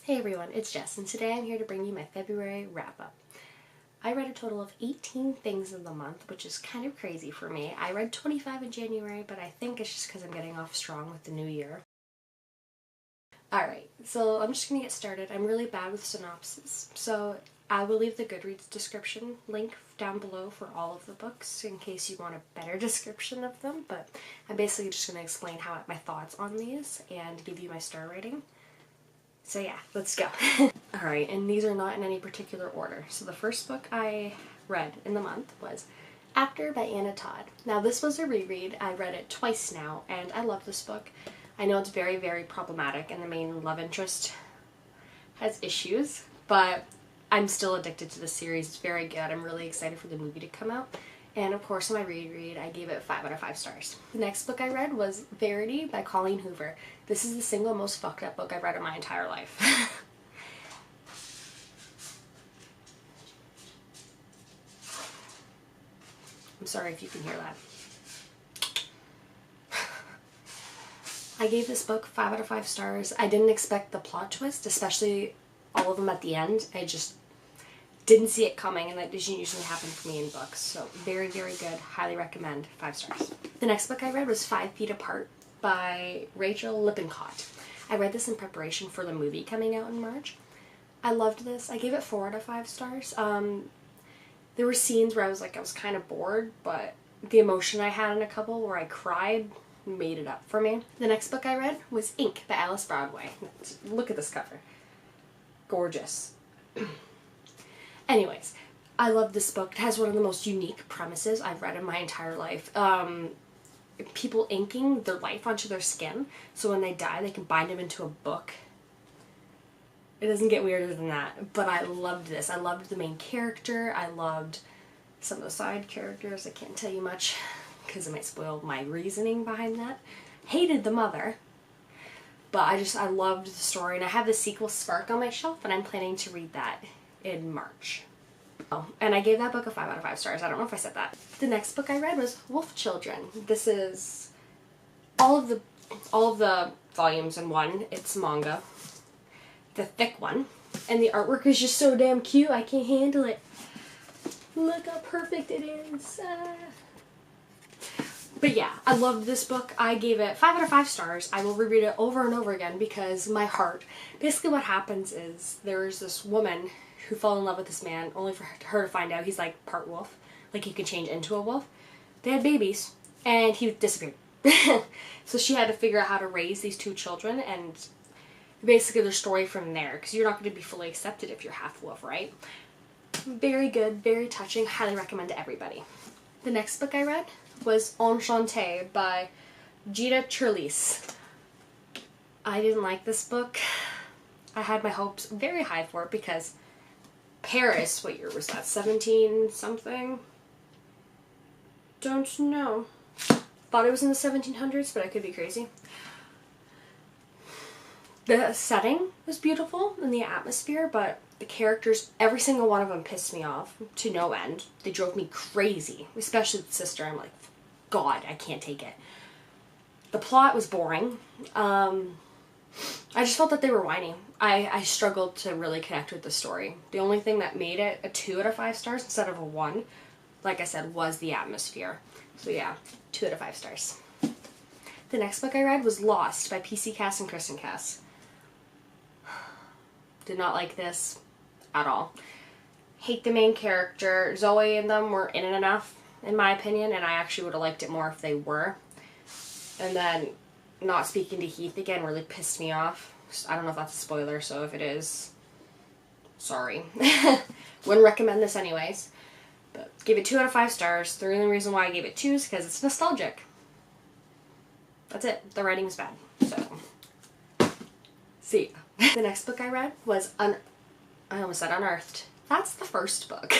Hey everyone, it's Jess, and today I'm here to bring you my February wrap-up. I read a total of 18 things in the month, which is kind of crazy for me. I read 25 in January, but I think it's just because I'm getting off strong with the new year. Alright, so I'm just going to get started. I'm really bad with synopsis, so I will leave the GOODREADS description link down below for all of the books in case you want a better description of them, but I'm basically just going to explain my thoughts on these and give you my star rating. So yeah, let's go. Alright, and these are not in any particular order. So the first book I read in the month was After by Anna Todd. Now this was a reread. I read it twice now, and I love this book. I know it's very, very problematic, and the main love interest has issues, but I'm still addicted to the series. It's very good. I'm really excited for the movie to come out. And of course, in my reread, I gave it 5 out of 5 stars. The next book I read was Verity by Colleen Hoover. This is the single most fucked up book I've read in my entire life. I'm sorry if you can hear that. I gave this book 5 out of 5 stars. I didn't expect the plot twist, especially all of them at the end. I just didn't see it coming, and that doesn't usually happen for me in books. So very, very good. Highly recommend. 5 stars. The next book I read was 5 Feet Apart by Rachel Lippincott. I read this in preparation for the movie coming out in March. I loved this. I gave it 4 out of 5 stars. There were scenes where I was kind of bored, but the emotion I had in a couple where I cried made it up for me. The next book I read was Ink by Alice Broadway. Look at this cover. Gorgeous. Anyways, I love this book. It has one of the most unique premises I've read in my entire life. People inking their life onto their skin, so when they die they can bind them into a book. It doesn't get weirder than that, but I loved this. I loved the main character. I loved some of the side characters. I can't tell you much because it might spoil my reasoning behind that. Hated the mother, but I loved the story, and I have the sequel Spark on my shelf, and I'm planning to read that in March. Oh, and I gave that book a 5 out of 5 stars. I don't know if I said that. The next book I read was Wolf Children. This is all of the volumes in one. It's manga, the thick one, and the artwork is just so damn cute. I can't handle it. Look how perfect it is. But yeah, I loved this book. I gave it 5 out of 5 stars. I will reread it over and over again because my heart. Basically what happens is there's this woman who fell in love with this man only for her to find out he's like part wolf. Like he could change into a wolf. They had babies and he disappeared. So she had to figure out how to raise these 2 children, and basically their story from there, because you're not going to be fully accepted if you're half wolf, right? Very good, very touching. Highly recommend to everybody. The next book I read was Enchanté by Gita Churliss. I didn't like this book. I had my hopes very high for it because Paris, what year was that? 17 something? Don't know. Thought it was in the 1700s, but I could be crazy. The setting was beautiful and the atmosphere, but the characters, every single one of them pissed me off to no end. They drove me crazy, especially the sister. I'm like, God, I can't take it. The plot was boring. I just felt that they were whiny. I struggled to really connect with the story. The only thing that made it a 2 out of 5 stars instead of a 1, like I said, was the atmosphere. So yeah, 2 out of 5 stars. The next book I read was Lost by PC Cass and Kristen Cass. Did not like this at all. Hate the main character. Zoe and them were in it enough, in my opinion, and I actually would have liked it more if they were. And then not speaking to Heath again really pissed me off. I don't know if that's a spoiler, so if it is, sorry. Wouldn't recommend this anyways. But give it 2 out of 5 stars. The only reason why I gave it 2 is because it's nostalgic. That's it. The writing's bad. So, see ya. The next book I read was I almost said Unearthed. That's the first book.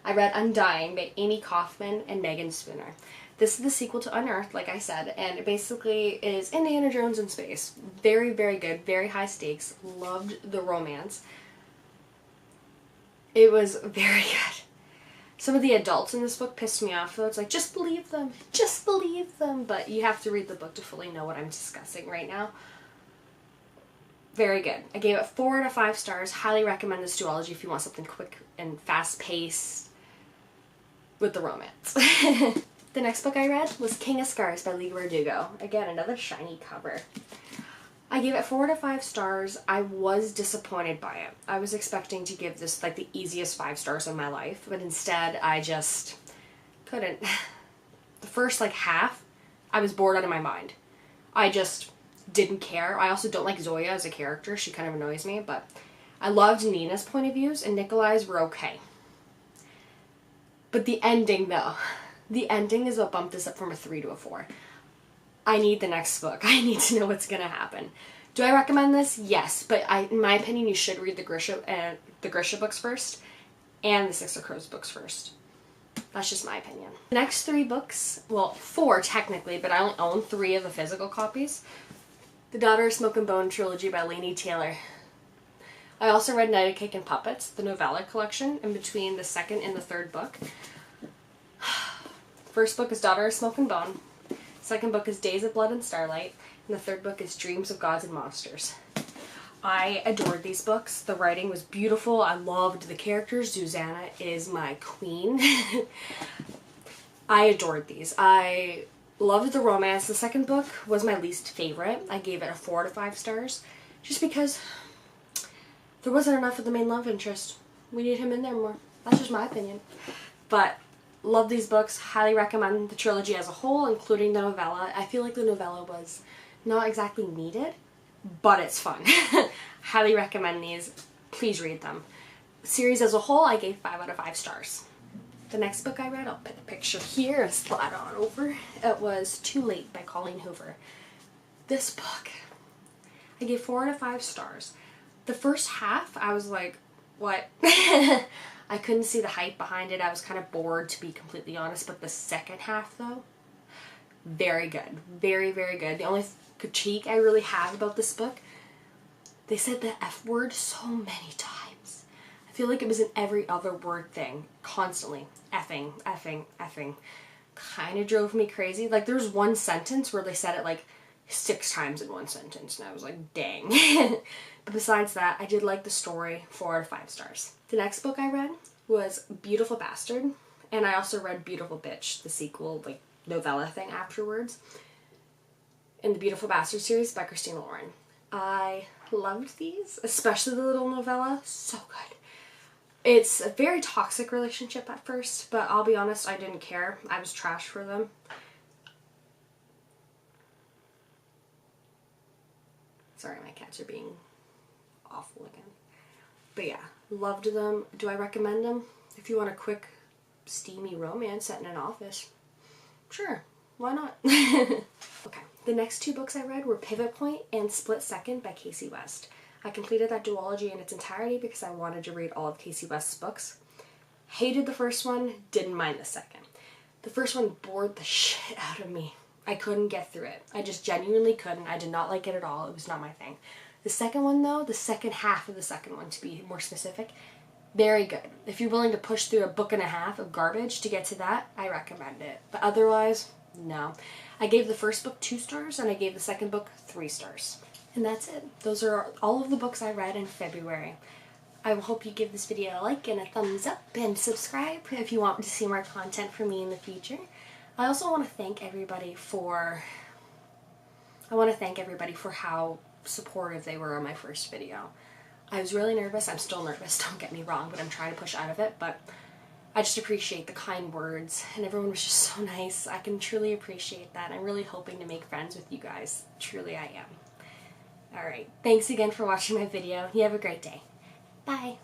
I read Undying by Amy Kaufman and Megan Spooner. This is the sequel to Unearthed, like I said, and it basically is Indiana Jones in space. Very, very good. Very high stakes. Loved the romance. It was very good. Some of the adults in this book pissed me off, though. It's like, just believe them. Just believe them. But you have to read the book to fully know what I'm discussing right now. Very good. I gave it 4 out of 5 stars. Highly recommend this duology if you want something quick and fast-paced with the romance. The next book I read was King of Scars by Leigh Bardugo. Again, another shiny cover. I gave it 4 out of 5 stars. I was disappointed by it. I was expecting to give this like the easiest 5 stars in my life, but instead I just couldn't. The first like half, I was bored out of my mind. I just didn't care. I also don't like Zoya as a character. She kind of annoys me, but I loved Nina's point of views and Nikolai's were okay. But the ending though, the ending is what bumped this up from a 3 to a 4. I need the next book. I need to know what's going to happen. Do I recommend this? Yes, but in my opinion, you should read the Grisha books first and the Six of Crows books first. That's just my opinion. The next 3 books, well, 4 technically, but I only own 3 of the physical copies. The Daughter of Smoke and Bone trilogy by Laini Taylor. I also read Night of Cake and Puppets, the novella collection, in between the second and the third book. First book is Daughter of Smoke and Bone. Second book is Days of Blood and Starlight. And the third book is Dreams of Gods and Monsters. I adored these books. The writing was beautiful. I loved the characters. Susanna is my queen. I adored these. I loved the romance. The second book was my least favorite. I gave it a 4 out of 5 stars. Just because there wasn't enough of the main love interest. We need him in there more. That's just my opinion. But love these books. Highly recommend the trilogy as a whole, including the novella. I feel like the novella was not exactly needed, but it's fun. Highly recommend these. Please read them. The series as a whole, I gave 5 out of 5 stars. The next book I read, I'll put the picture here and slide on over. It was Too Late by Colleen Hoover. This book, I gave 4 out of 5 stars. The first half, I was like, what? I couldn't see the hype behind it. I was kind of bored, to be completely honest. But the second half, though, very good. Very, very good. The only critique I really have about this book, they said the F word so many times. I feel like it was in every other word thing, constantly. Effing, effing, effing. Kind of drove me crazy. Like, there was one sentence where they said it like 6 times in one sentence, and I was like, dang. But besides that, I did like the story. 4 out of 5 stars. The next book I read was Beautiful Bastard, and I also read Beautiful Bitch, the sequel, like, novella thing afterwards, in the Beautiful Bastard series by Christina Lauren. I loved these, especially the little novella. So good. It's a very toxic relationship at first, but I'll be honest, I didn't care. I was trash for them. Sorry, my cats are being awful again. But yeah, loved them. Do I recommend them? If you want a quick, steamy romance set in an office, sure, why not? Okay, the next 2 books I read were Pivot Point and Split Second by Casey West. I completed that duology in its entirety because I wanted to read all of Casey West's books. Hated the first one, didn't mind the second. The first one bored the shit out of me. I couldn't get through it. I just genuinely couldn't. I did not like it at all. It was not my thing. The second one though, the second half of the second one to be more specific, very good. If you're willing to push through a book and a half of garbage to get to that, I recommend it. But otherwise, no. I gave the first book 2 stars and I gave the second book 3 stars. And that's it. Those are all of the books I read in February. I hope you give this video a like and a thumbs up and subscribe if you want to see more content from me in the future. I also want to thank everybody for how supportive they were on my first video. I was really nervous. I'm still nervous, don't get me wrong, but I'm trying to push out of it. But I just appreciate the kind words, and everyone was just so nice. I can truly appreciate that. I'm really hoping to make friends with you guys. Truly I am. Alright, thanks again for watching my video. You have a great day. Bye.